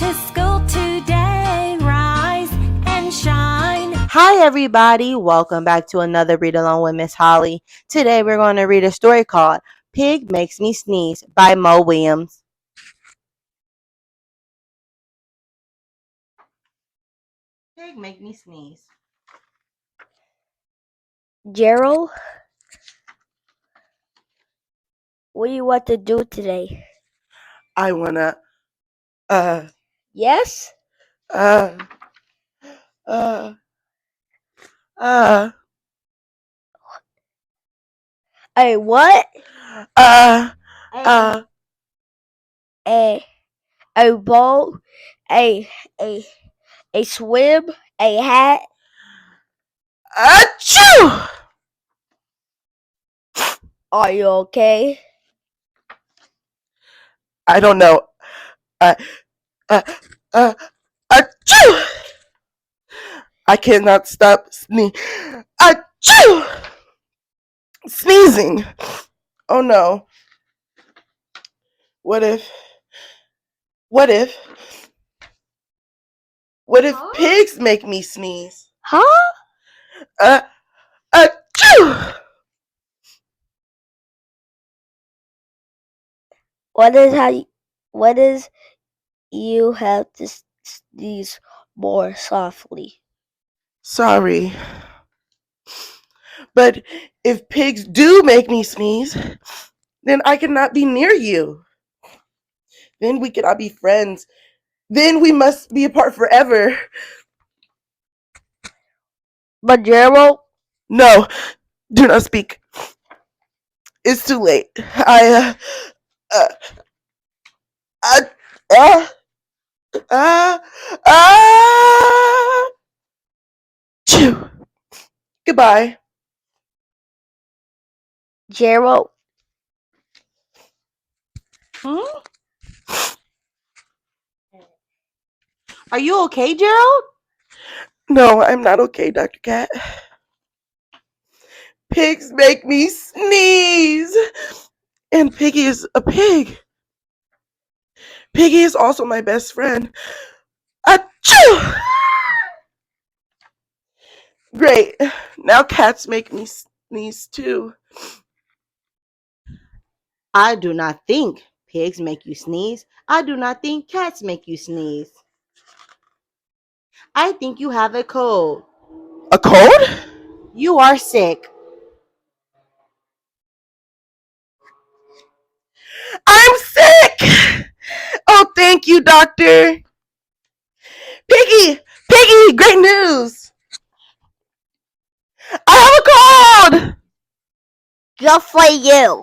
to school today. Rise and shine. Hi everybody, welcome back to another Read Along with Miss Holly. Today we're going to read a story called Pig Makes Me Sneeze by Mo Williams. Pig make me sneeze. Gerald, what do you want to do today? I wanna, Yes? uh, uh, uh, A what? uh, A a bowl, a swim, a hat. achoo! Are you okay? I don't know. Uh, uh, achoo! I cannot stop achoo! Sneezing. Oh no. What if pigs make me sneeze? Huh? Achoo! What is you have to sneeze more softly? Sorry. But if pigs do make me sneeze, then I cannot be near you. Then we cannot be friends. Then we must be apart forever. But Gerald, No, do not speak. It's too late. Uh, uh, uh, uh, uh, chew. Goodbye. Gerald, Are you okay, Gerald? No, I'm not okay, Dr. Cat. Pigs make me sneeze. And Piggy is a pig. Piggy is also my best friend. Achoo! Great. Now cats make me sneeze too. I do not think pigs make you sneeze. I do not think cats make you sneeze. I think you have a cold. A cold? You are sick. I'm sick! Oh, thank you, doctor. Piggy! Piggy! Great news! I have a cold! just for you.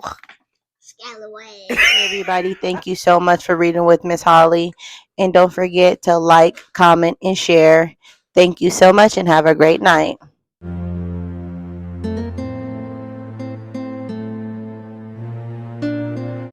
Hey everybody, thank you so much for reading with Miss Holly. And don't forget to like, comment, and share. Thank you so much and have a great night.